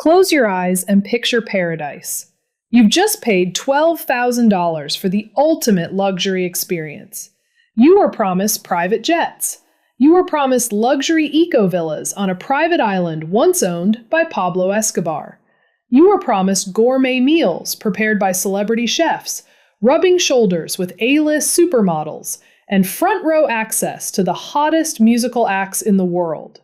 Close your eyes and picture paradise. You've just paid $12,000 for the ultimate luxury experience. You were promised private jets. You were promised luxury eco-villas on a private island once owned by Pablo Escobar. You were promised gourmet meals prepared by celebrity chefs, rubbing shoulders with A-list supermodels, and front-row access to the hottest musical acts in the world.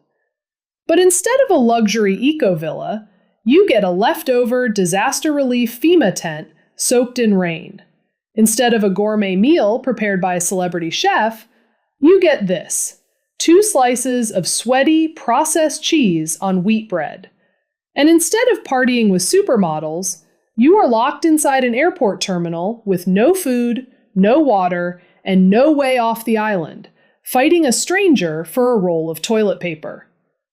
But instead of a luxury eco-villa, you get a leftover disaster relief FEMA tent soaked in rain. Instead of a gourmet meal prepared by a celebrity chef, you get this: 2 slices of sweaty, processed cheese on wheat bread. And instead of partying with supermodels, you are locked inside an airport terminal with no food, no water, and no way off the island, fighting a stranger for a roll of toilet paper.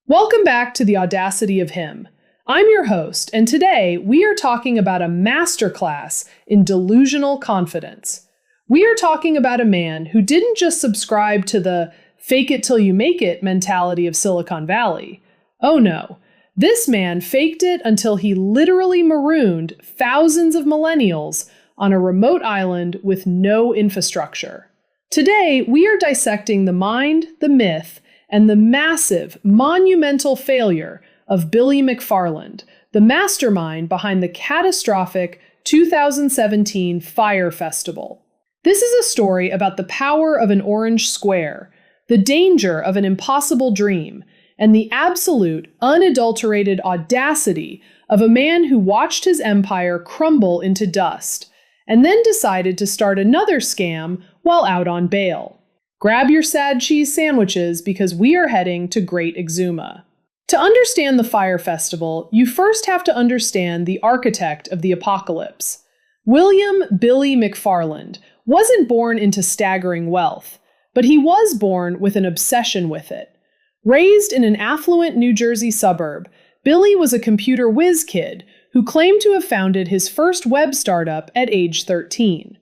Welcome back to the Audacity of Him. I'm your host, and today we are talking about a masterclass in delusional confidence. We are talking about a man who didn't just subscribe to the fake it till you make it mentality of Silicon Valley. Oh no, this man faked it until he literally marooned thousands of millennials on a remote island with no infrastructure. Today, we are dissecting the mind, the myth, and the massive, monumental failure of Billy McFarland, the mastermind behind the catastrophic 2017 Fyre Festival. This is a story about the power of an orange square, the danger of an impossible dream, and the absolute, unadulterated audacity of a man who watched his empire crumble into dust, and then decided to start another scam while out on bail. Grab your sad cheese sandwiches because we are heading to Great Exuma. To understand the Fyre Festival, you first have to understand the architect of the apocalypse. William Billy McFarland wasn't born into staggering wealth, but he was born with an obsession with it. Raised in an affluent New Jersey suburb, Billy was a computer whiz kid who claimed to have founded his first web startup at age 13.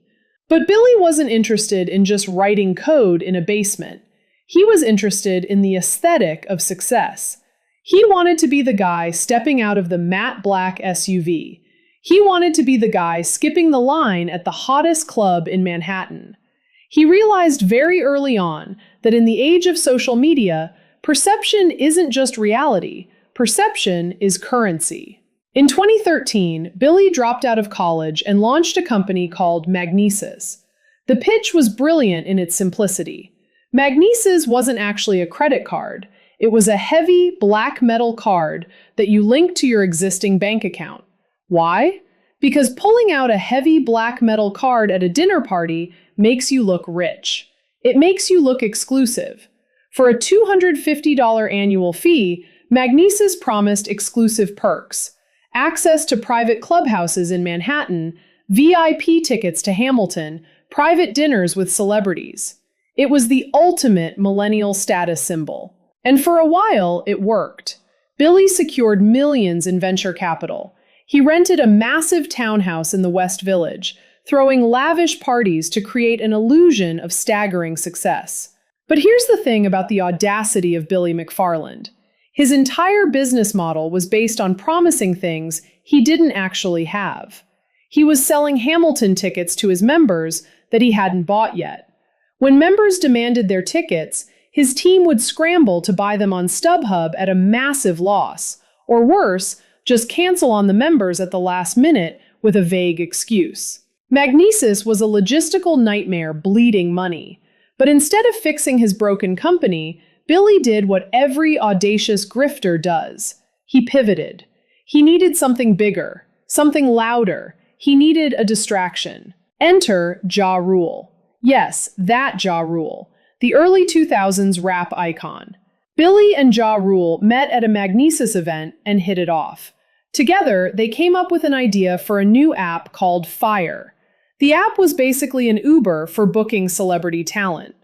But Billy wasn't interested in just writing code in a basement. He was interested in the aesthetic of success. He wanted to be the guy stepping out of the matte black SUV. He wanted to be the guy skipping the line at the hottest club in Manhattan. He realized very early on that in the age of social media, perception isn't just reality. Perception is currency. In 2013, Billy dropped out of college and launched a company called Magnises. The pitch was brilliant in its simplicity. Magnises wasn't actually a credit card. It was a heavy black metal card that you linked to your existing bank account. Why? Because pulling out a heavy black metal card at a dinner party makes you look rich. It makes you look exclusive. For a $250 annual fee, Magnises promised exclusive perks: access to private clubhouses in Manhattan, VIP tickets to Hamilton, private dinners with celebrities. It was the ultimate millennial status symbol. And for a while, it worked. Billy secured millions in venture capital. He rented a massive townhouse in the West Village, throwing lavish parties to create an illusion of staggering success. But here's the thing about the audacity of Billy McFarland. His entire business model was based on promising things he didn't actually have. He was selling Hamilton tickets to his members that he hadn't bought yet. When members demanded their tickets, his team would scramble to buy them on StubHub at a massive loss, or worse, just cancel on the members at the last minute with a vague excuse. Magnises was a logistical nightmare bleeding money. But instead of fixing his broken company, Billy did what every audacious grifter does. He pivoted. He needed something bigger, something louder. He needed a distraction. Enter Ja Rule. Yes, that Ja Rule, the early 2000s rap icon. Billy and Ja Rule met at a Magnises event and hit it off. Together, they came up with an idea for a new app called Fyre. The app was basically an Uber for booking celebrity talent.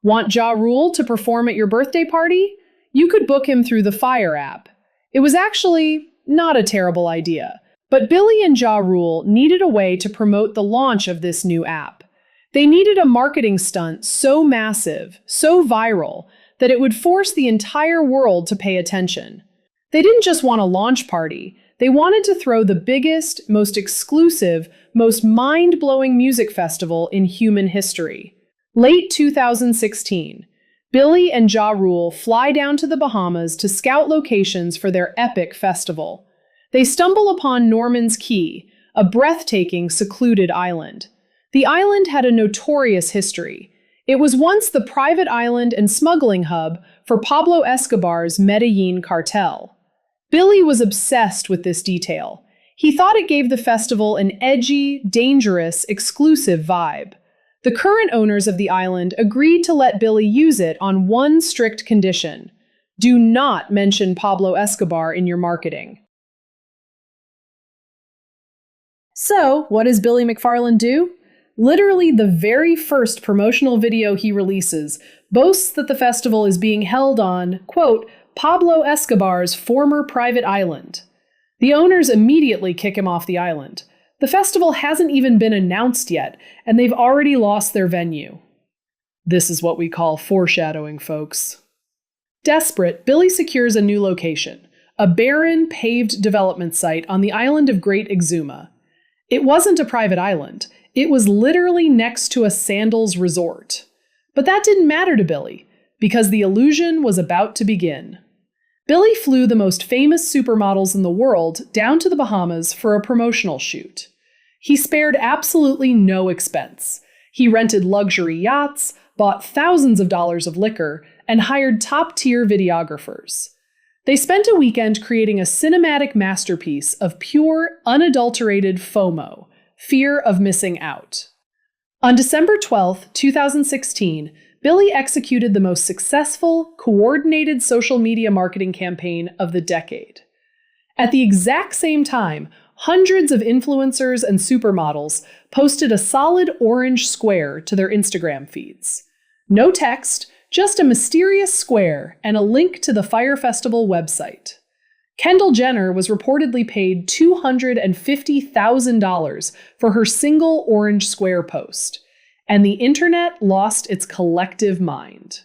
Want Ja Rule to perform at your birthday party? You could book him through the Fyre app. It was actually not a terrible idea, but Billy and Ja Rule needed a way to promote the launch of this new app. They needed a marketing stunt so massive, so viral, that it would force the entire world to pay attention. They didn't just want a launch party, They wanted to throw the biggest, most exclusive, most mind-blowing music festival in human history. Late 2016, Billy and Ja Rule fly down to the Bahamas to scout locations for their epic festival. They stumble upon Norman's Key, a breathtaking, secluded island. The island had a notorious history. It was once the private island and smuggling hub for Pablo Escobar's Medellin cartel. Billy was obsessed with this detail. He thought it gave the festival an edgy, dangerous, exclusive vibe. The current owners of the island agreed to let Billy use it on one strict condition: do not mention Pablo Escobar in your marketing. So, what does Billy McFarland do? Literally the very first promotional video he releases boasts that the festival is being held on, quote, Pablo Escobar's former private island. The owners immediately kick him off the island. The festival hasn't even been announced yet, and they've already lost their venue. This is what we call foreshadowing, folks. Desperate, Billy secures a new location, a barren, paved development site on the island of Great Exuma. It wasn't a private island. It was literally next to a sandals resort. But that didn't matter to Billy, because the illusion was about to begin. Billy flew the most famous supermodels in the world down to the Bahamas for a promotional shoot. He spared absolutely no expense. He rented luxury yachts, bought thousands of dollars of liquor, and hired top-tier videographers. They spent a weekend creating a cinematic masterpiece of pure, unadulterated FOMO, fear of missing out. On December 12, 2016, Billy executed the most successful, coordinated social media marketing campaign of the decade. At the exact same time, hundreds of influencers and supermodels posted a solid orange square to their Instagram feeds. No text, just a mysterious square and a link to the Fyre Festival website. Kendall Jenner was reportedly paid $250,000 for her single orange square post, and the internet lost its collective mind.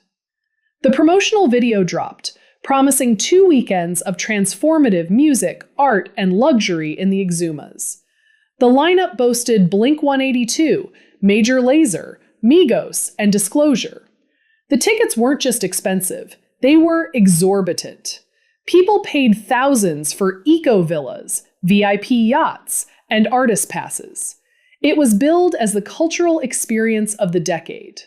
The promotional video dropped, promising 2 weekends of transformative music, art, and luxury in the Exumas. The lineup boasted Blink-182, Major Lazer, Migos, and Disclosure. The tickets weren't just expensive, they were exorbitant. People paid thousands for eco-villas, VIP yachts, and artist passes. It was billed as the cultural experience of the decade.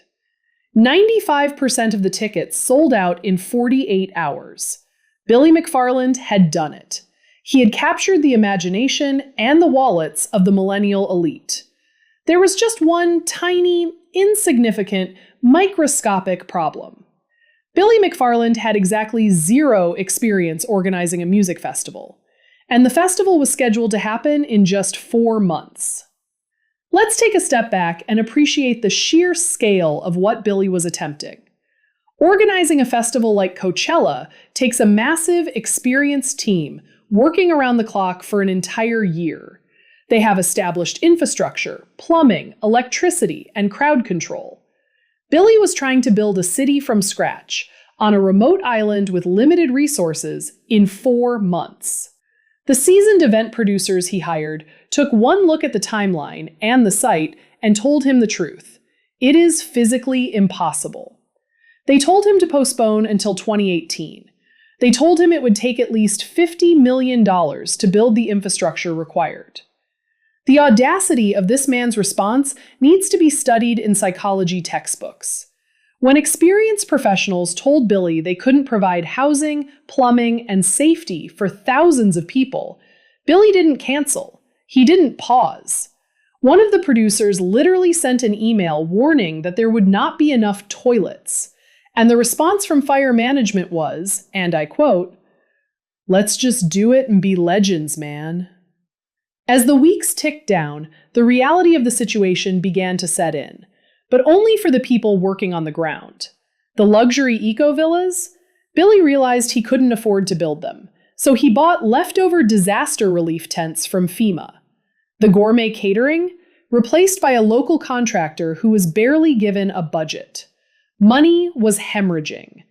95% of the tickets sold out in 48 hours. Billy McFarland had done it. He had captured the imagination and the wallets of the millennial elite. There was just one tiny, insignificant, microscopic problem. Billy McFarland had exactly 0 experience organizing a music festival, and the festival was scheduled to happen in just 4 months. Let's take a step back and appreciate the sheer scale of what Billy was attempting. Organizing a festival like Coachella takes a massive, experienced team working around the clock for an entire year. They have established infrastructure, plumbing, electricity, and crowd control. Billy was trying to build a city from scratch, on a remote island with limited resources, in 4 months. The seasoned event producers he hired took one look at the timeline and the site and told him the truth. It is physically impossible. They told him to postpone until 2018. They told him it would take at least $50 million to build the infrastructure required. The audacity of this man's response needs to be studied in psychology textbooks. When experienced professionals told Billy they couldn't provide housing, plumbing, and safety for thousands of people, Billy didn't cancel. He didn't pause. One of the producers literally sent an email warning that there would not be enough toilets, and the response from Fyre management was, and I quote, "Let's just do it and be legends, man." As the weeks ticked down, the reality of the situation began to set in, but only for the people working on the ground. The luxury eco-villas? Billy realized he couldn't afford to build them, so he bought leftover disaster relief tents from FEMA. The gourmet catering? Replaced by a local contractor who was barely given a budget. Money was hemorrhaging.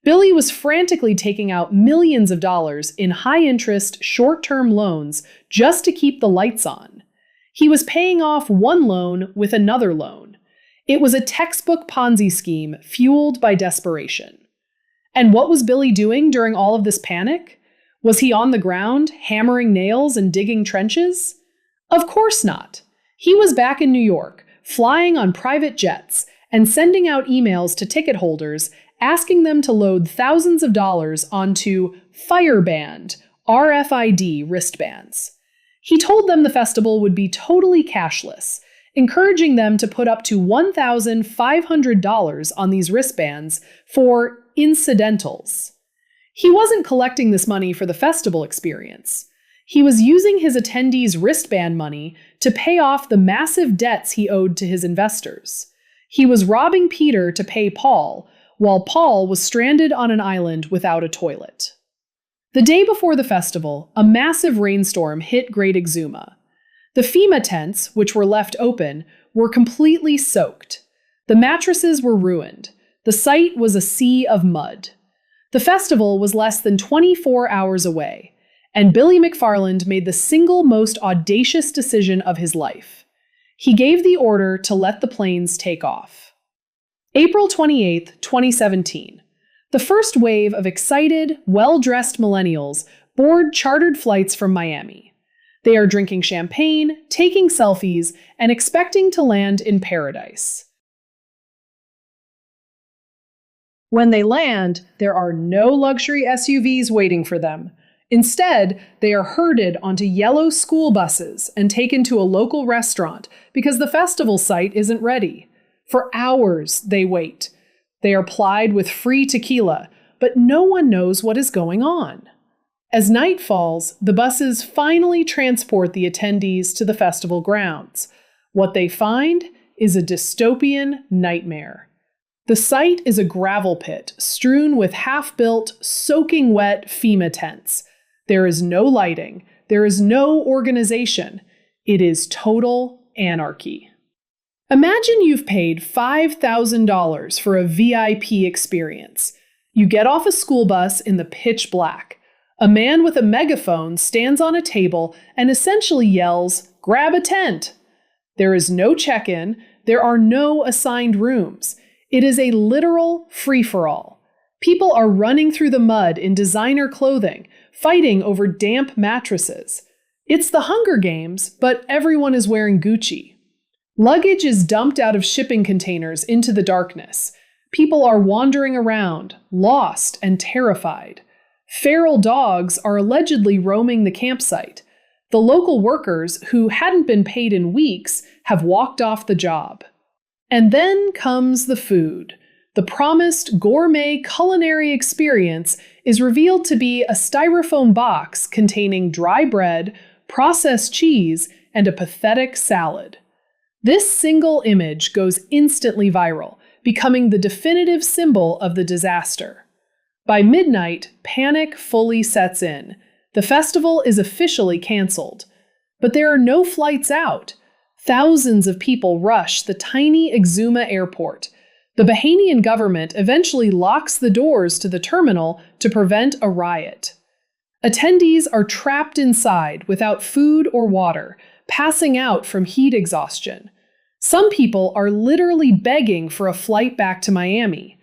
Billy was frantically taking out millions of dollars in high-interest, short-term loans just to keep the lights on. He was paying off one loan with another loan. It was a textbook Ponzi scheme fueled by desperation. And what was Billy doing during all of this panic? Was he on the ground, hammering nails and digging trenches? Of course not. He was back in New York, flying on private jets and sending out emails to ticket holders asking them to load thousands of dollars onto Fyre Band, RFID wristbands. He told them the festival would be totally cashless, encouraging them to put up to $1,500 on these wristbands for incidentals. He wasn't collecting this money for the festival experience. He was using his attendees' wristband money to pay off the massive debts he owed to his investors. He was robbing Peter to pay Paul, while Paul was stranded on an island without a toilet. The day before the festival, a massive rainstorm hit Great Exuma. The FEMA tents, which were left open, were completely soaked. The mattresses were ruined. The site was a sea of mud. The festival was less than 24 hours away, and Billy McFarland made the single most audacious decision of his life. He gave the order to let the planes take off. April 28, 2017. The first wave of excited, well-dressed millennials board chartered flights from Miami. They are drinking champagne, taking selfies, and expecting to land in paradise. When they land, there are no luxury SUVs waiting for them. Instead, they are herded onto yellow school buses and taken to a local restaurant because the festival site isn't ready. For hours, they wait. They are plied with free tequila, but no one knows what is going on. As night falls, the buses finally transport the attendees to the festival grounds. What they find is a dystopian nightmare. The site is a gravel pit strewn with half-built, soaking wet FEMA tents. There is no lighting. There is no organization. It is total anarchy. Imagine you've paid $5,000 for a VIP experience. You get off a school bus in the pitch black. A man with a megaphone stands on a table and essentially yells, "Grab a tent!" There is no check-in. There are no assigned rooms. It is a literal free-for-all. People are running through the mud in designer clothing, fighting over damp mattresses. It's the Hunger Games, but everyone is wearing Gucci. Luggage is dumped out of shipping containers into the darkness. People are wandering around, lost and terrified. Feral dogs are allegedly roaming the campsite. The local workers, who hadn't been paid in weeks, have walked off the job. And then comes the food. The promised gourmet culinary experience is revealed to be a styrofoam box containing dry bread, processed cheese, and a pathetic salad. This single image goes instantly viral, becoming the definitive symbol of the disaster. By midnight, panic fully sets in. The festival is officially canceled. But there are no flights out. Thousands of people rush the tiny Exuma airport. The Bahamian government eventually locks the doors to the terminal to prevent a riot. Attendees are trapped inside without food or water, passing out from heat exhaustion. Some people are literally begging for a flight back to Miami.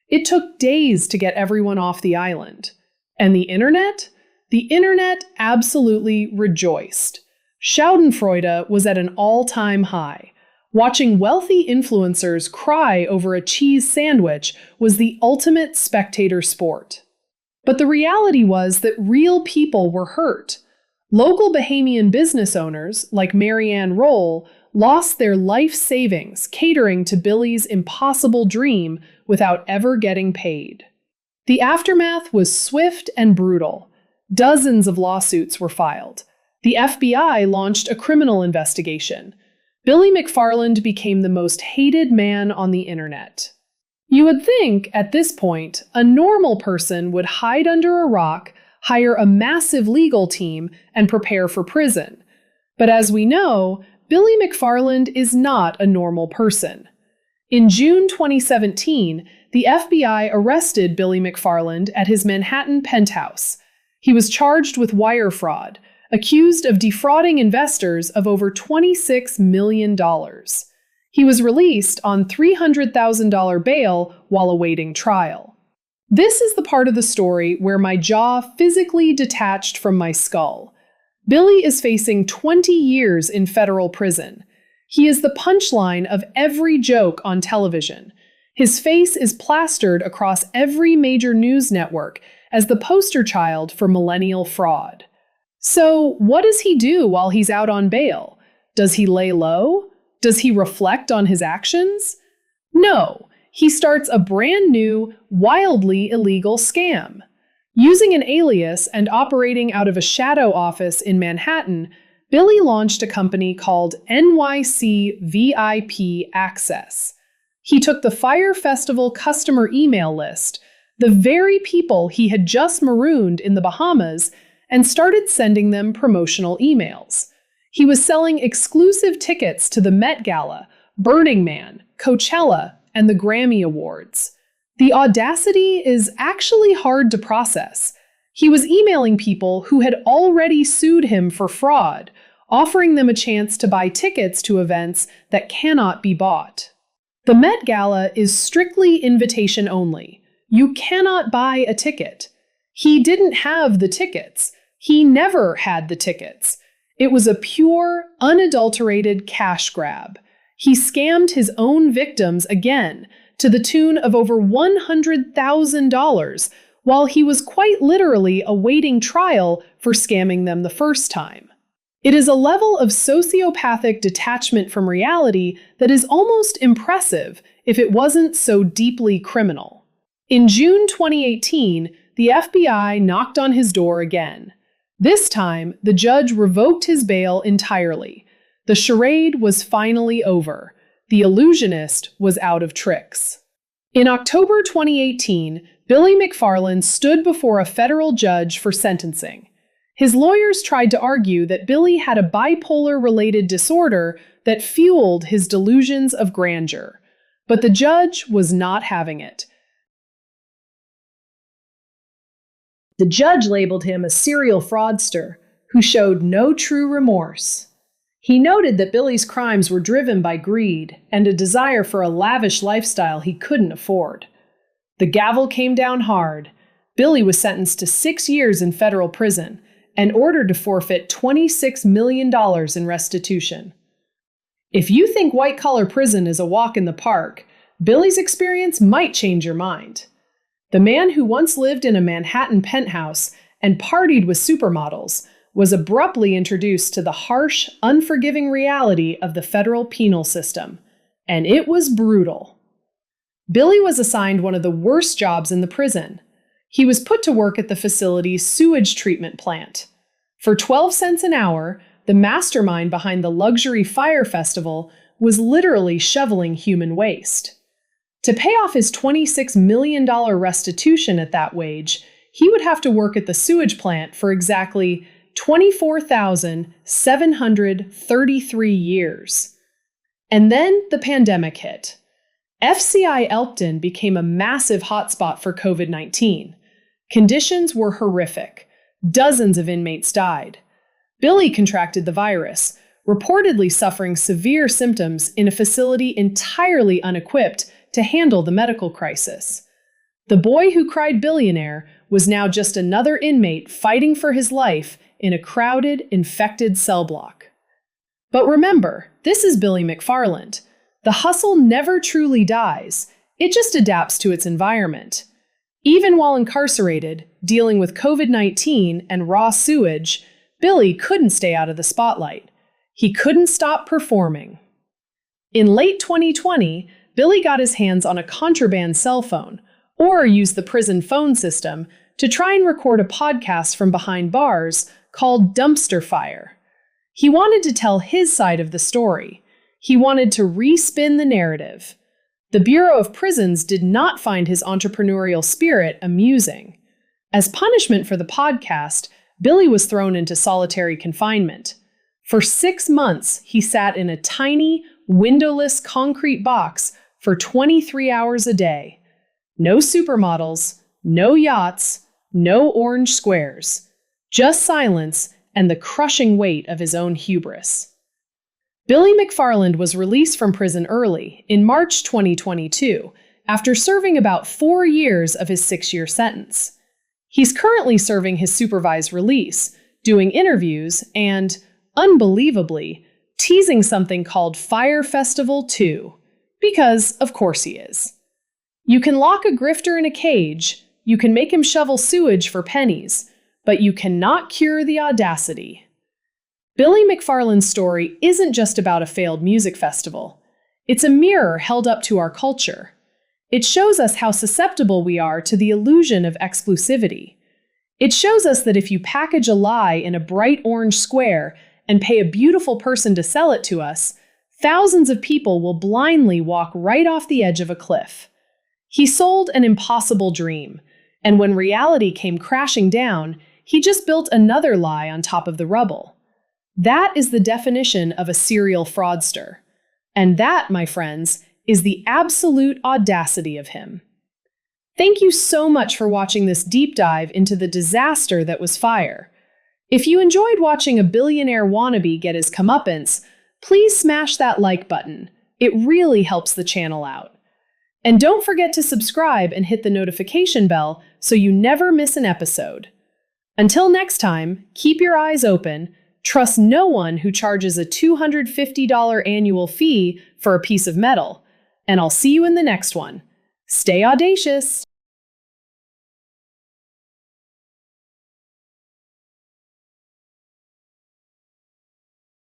It took days to get everyone off the island. And the internet? The internet absolutely rejoiced. Schadenfreude was at an all-time high. Watching wealthy influencers cry over a cheese sandwich was the ultimate spectator sport. But the reality was that real people were hurt. Local Bahamian business owners, like Marianne Roll, lost their life savings catering to Billy's impossible dream without ever getting paid. The aftermath was swift and brutal. Dozens of lawsuits were filed. The FBI launched a criminal investigation. Billy McFarland became the most hated man on the internet. You would think, at this point, a normal person would hide under a rock, hire a massive legal team, and prepare for prison. But as we know, Billy McFarland is not a normal person. In June 2017, the FBI arrested Billy McFarland at his Manhattan penthouse. He was charged with wire fraud, accused of defrauding investors of over $26 million. He was released on $300,000 bail while awaiting trial. This is the part of the story where my jaw physically detached from my skull. Billy is facing 20 years in federal prison. He is the punchline of every joke on television. His face is plastered across every major news network as the poster child for millennial fraud. So, what does he do while he's out on bail? Does he lay low? Does he reflect on his actions? No, he starts a brand new, wildly illegal scam. Using an alias and operating out of a shadow office in Manhattan, Billy launched a company called NYC VIP Access. He took the Fyre Festival customer email list, the very people he had just marooned in the Bahamas, and started sending them promotional emails. He was selling exclusive tickets to the Met Gala, Burning Man, Coachella, and the Grammy Awards. The audacity is actually hard to process. He was emailing people who had already sued him for fraud, offering them a chance to buy tickets to events that cannot be bought. The Met Gala is strictly invitation only. You cannot buy a ticket. He didn't have the tickets. He never had the tickets. It was a pure, unadulterated cash grab. He scammed his own victims again, to the tune of over $100,000, while he was quite literally awaiting trial for scamming them the first time. It is a level of sociopathic detachment from reality that is almost impressive if it wasn't so deeply criminal. In June 2018, the FBI knocked on his door again. This time, the judge revoked his bail entirely. The charade was finally over. The illusionist was out of tricks. In October 2018, Billy McFarland stood before a federal judge for sentencing. His lawyers tried to argue that Billy had a bipolar-related disorder that fueled his delusions of grandeur. But the judge was not having it. The judge labeled him a serial fraudster who showed no true remorse. He noted that Billy's crimes were driven by greed and a desire for a lavish lifestyle he couldn't afford. The gavel came down hard. Billy was sentenced to 6 years in federal prison and ordered to forfeit $26 million in restitution. If you think white-collar prison is a walk in the park, Billy's experience might change your mind. The man who once lived in a Manhattan penthouse and partied with supermodels was abruptly introduced to the harsh, unforgiving reality of the federal penal system, and it was brutal. Billy was assigned one of the worst jobs in the prison. He was put to work at the facility's sewage treatment plant. For 12 cents an hour, the mastermind behind the luxury Fyre Festival was literally shoveling human waste. To pay off his $26 million restitution at that wage, he would have to work at the sewage plant for exactly 24,733 years. And then the pandemic hit. FCI Elkton became a massive hotspot for COVID-19. Conditions were horrific. Dozens of inmates died. Billy contracted the virus, reportedly suffering severe symptoms in a facility entirely unequipped to handle the medical crisis. The boy who cried Billionaire was now just another inmate fighting for his life in a crowded, infected cell block. But remember, this is Billy McFarland. The hustle never truly dies. It just adapts to its environment. Even while incarcerated, dealing with COVID-19 and raw sewage, Billy couldn't stay out of the spotlight. He couldn't stop performing. In late 2020, Billy got his hands on a contraband cell phone, or used the prison phone system to try and record a podcast from behind bars called Dumpster Fire. He wanted to tell his side of the story. He wanted to respin the narrative. The Bureau of Prisons did not find his entrepreneurial spirit amusing. As punishment for the podcast, Billy was thrown into solitary confinement. For 6 months, he sat in a tiny, windowless concrete box for 23 hours a day. No supermodels, no yachts, no orange squares. Just silence and the crushing weight of his own hubris. Billy McFarland was released from prison early, in March 2022, after serving about 4 years of his 6-year sentence. He's currently serving his supervised release, doing interviews, and, unbelievably, teasing something called Fyre Festival 2. Because, of course he is. You can lock a grifter in a cage, you can make him shovel sewage for pennies, but you cannot cure the audacity. Billy McFarland's story isn't just about a failed music festival. It's a mirror held up to our culture. It shows us how susceptible we are to the illusion of exclusivity. It shows us that if you package a lie in a bright orange square and pay a beautiful person to sell it to us, thousands of people will blindly walk right off the edge of a cliff. He sold an impossible dream, and when reality came crashing down, he just built another lie on top of the rubble. That is the definition of a serial fraudster. And that, my friends, is the absolute audacity of him. Thank you so much for watching this deep dive into the disaster that was Fyre. If you enjoyed watching a billionaire wannabe get his comeuppance, please smash that like button. It really helps the channel out. And don't forget to subscribe and hit the notification bell so you never miss an episode. Until next time, keep your eyes open, trust no one who charges a $250 annual fee for a piece of metal, and I'll see you in the next one. Stay audacious!